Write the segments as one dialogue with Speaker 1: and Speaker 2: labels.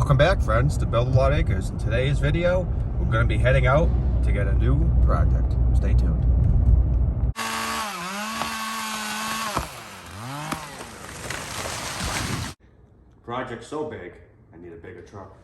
Speaker 1: Welcome back, friends, to Build a Lot Acres. In today's video, we're going to be heading out to get a new project. Stay tuned. Project's so big, I need a bigger truck.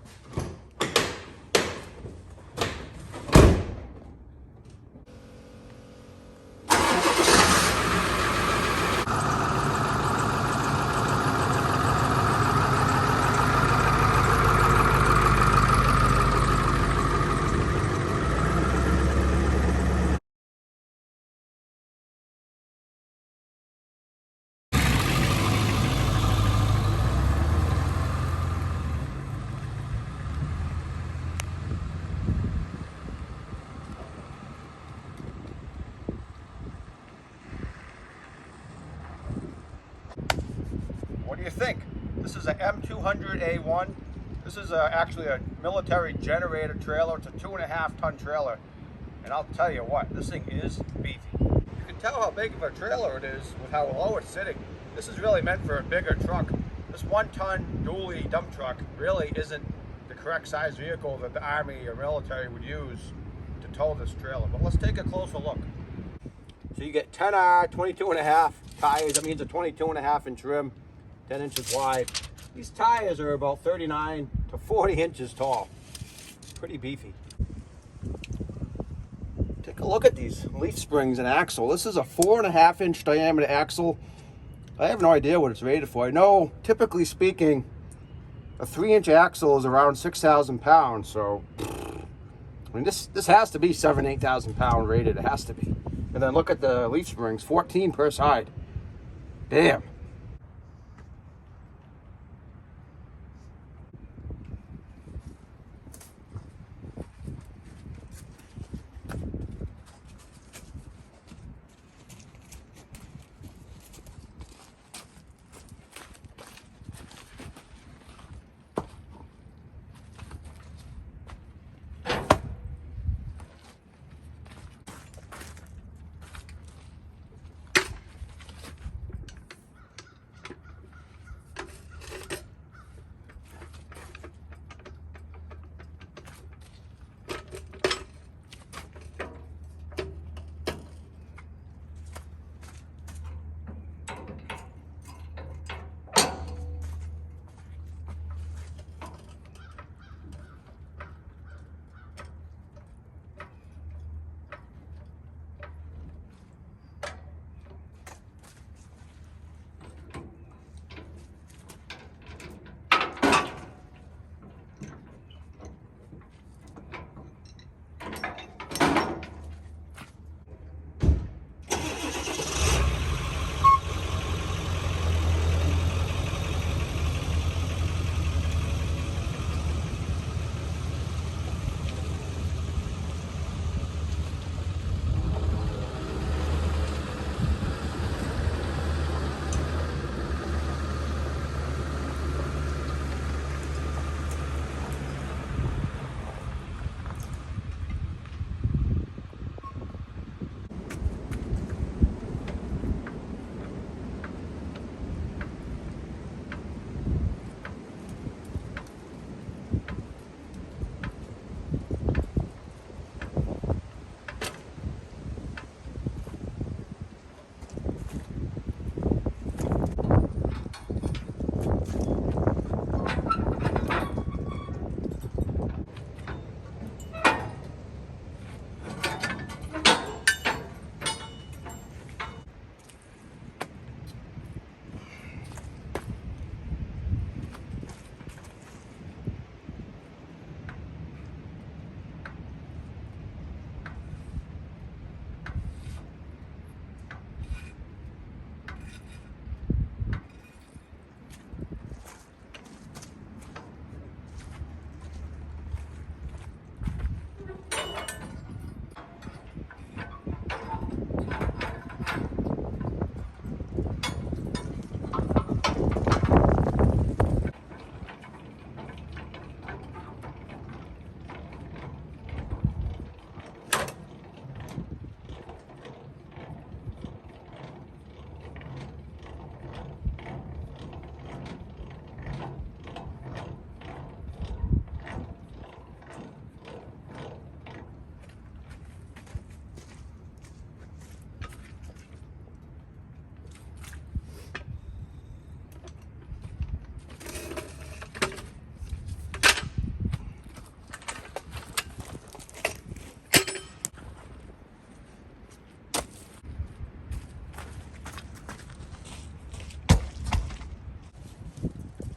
Speaker 1: What do you think? This is a M200A1. This is actually a military generator trailer. It's a 2.5 ton trailer. And I'll tell you what, this thing is beefy. You can tell how big of a trailer it is with how low it's sitting. This is really meant for a bigger truck. This 1 ton dually dump truck really isn't the correct size vehicle that the Army or military would use to tow this trailer. But let's take a closer look. So you get 10R, 22.5 tires. That means a 22.5 inch rim. 10 inches wide. These tires are about 39 to 40 inches tall. Pretty beefy. Take a look at these leaf springs and axle. This is a 4.5 inch diameter axle. I have no idea what it's rated for. I know, typically speaking, a 3-inch axle is around 6,000 pounds. So, I mean, this has to be 8,000 pound rated. It has to be. And then look at the leaf springs, 14 per side. Damn.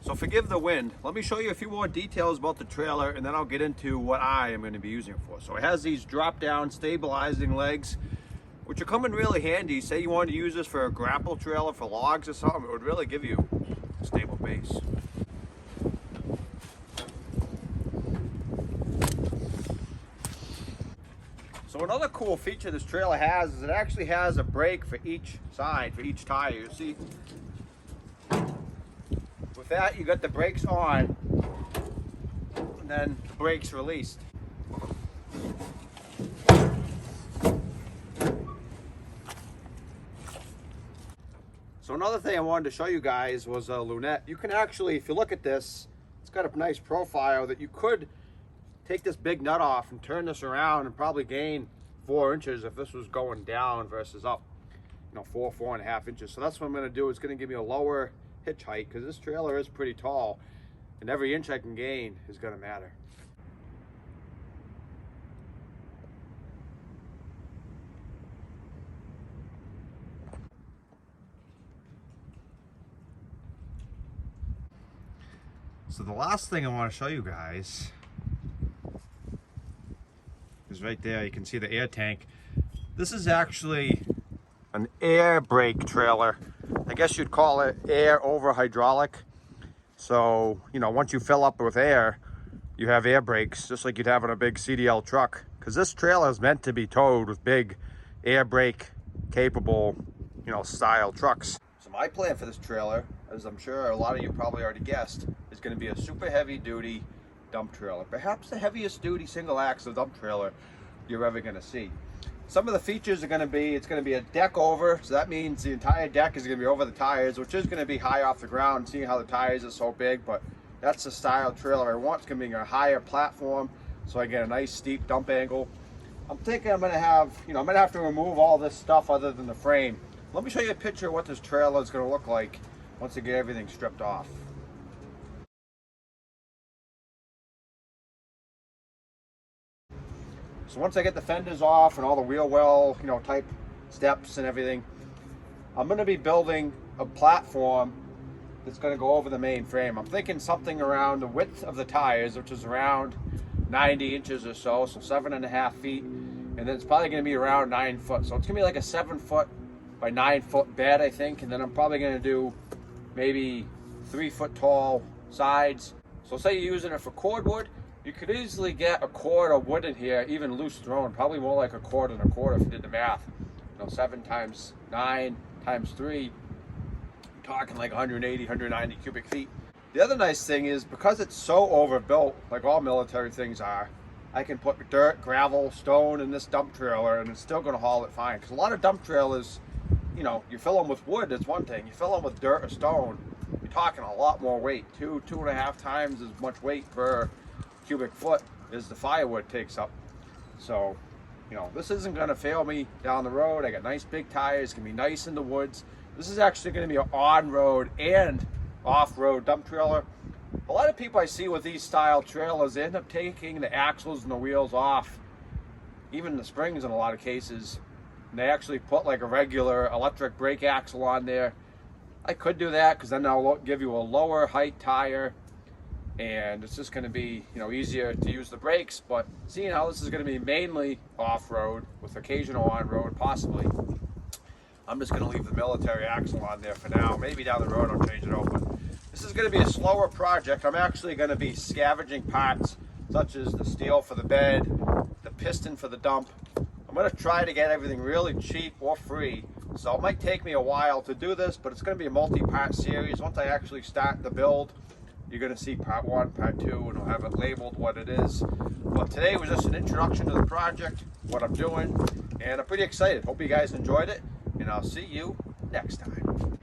Speaker 1: So forgive the wind. Let me show you a few more details about the trailer and then I'll get into what I am going to be using it for. So it has these drop down stabilizing legs, which are coming really handy. Say you wanted to use this for a grapple trailer for logs or something, it would really give you a stable base. So another cool feature this trailer has is it actually has a brake for each side, for each tire. You see, with that you got the brakes on and then the brakes released. So another thing I wanted to show you guys was a lunette. You can actually, if you look at this, it's got a nice profile that you could take this big nut off and turn this around and probably gain 4 inches if this was going down versus up, 4.5 inches. So that's what I'm going to do. It's going to give me a lower hitch height because this trailer is pretty tall and every inch I can gain is going to matter. So the last thing I want to show you guys is right there. You can see the air tank. This is actually an air brake trailer. I guess you'd call it air over hydraulic. So, once you fill up with air, you have air brakes, just like you'd have on a big CDL truck. Because this trailer is meant to be towed with big air brake capable, style trucks. So my plan for this trailer, as I'm sure a lot of you probably already guessed, is going to be a super heavy duty dump trailer. Perhaps the heaviest duty single axle dump trailer you're ever going to see. Some of the features are going to be, it's going to be a deck over, so that means the entire deck is going to be over the tires, which is going to be high off the ground, seeing how the tires are so big, but that's the style trailer I want. It's going to be a higher platform, so I get a nice steep dump angle. I'm thinking I'm going to have, I'm going to have to remove all this stuff other than the frame. Let me show you a picture of what this trailer is going to look like once I get everything stripped off. So once I get the fenders off and all the wheel well, type steps and everything, I'm going to be building a platform that's going to go over the main frame. I'm thinking something around the width of the tires, which is around 90 inches or so, so 7.5 feet, and then it's probably going to be around 9 foot. So it's going to be like a 7 foot by 9 foot bed, I think, and then I'm probably going to do maybe 3 foot tall sides. So say you're using it for cordwood, you could easily get a cord of wood in here, even loose thrown, probably more like 1.25 if you did the math. 7 times 9 times 3, you're talking like 180, 190 cubic feet. The other nice thing is, because it's so overbuilt, like all military things are, I can put dirt, gravel, stone in this dump trailer and it's still going to haul it fine. Because a lot of dump trailers, you fill them with wood, it's one thing. You fill them with dirt or stone, you're talking a lot more weight. 2.5 times as much weight per cubic foot as the firewood takes up. So, this isn't going to fail me down the road. I got nice big tires, it's going to be nice in the woods. This is actually going to be an on-road and off-road dump trailer. A lot of people I see with these style trailers, they end up taking the axles and the wheels off, even the springs in a lot of cases, and they actually put like a regular electric brake axle on there. I could do that because then I'll give you a lower height tire, and it's just going to be easier to use the brakes. But seeing how this is going to be mainly off-road with occasional on-road possibly, I'm just going to leave the military axle on there for now. Maybe down the road I'll change it over. This is going to be a slower project. I'm actually going to be scavenging parts such as the steel for the bed, the piston for the dump. I'm going to try to get everything really cheap or free, so it might take me a while to do this, but it's going to be a multi-part series. Once I actually start the build, you're going to see part 1, part 2, and I'll have it labeled what it is. But today was just an introduction to the project, what I'm doing, and I'm pretty excited. Hope you guys enjoyed it, and I'll see you next time.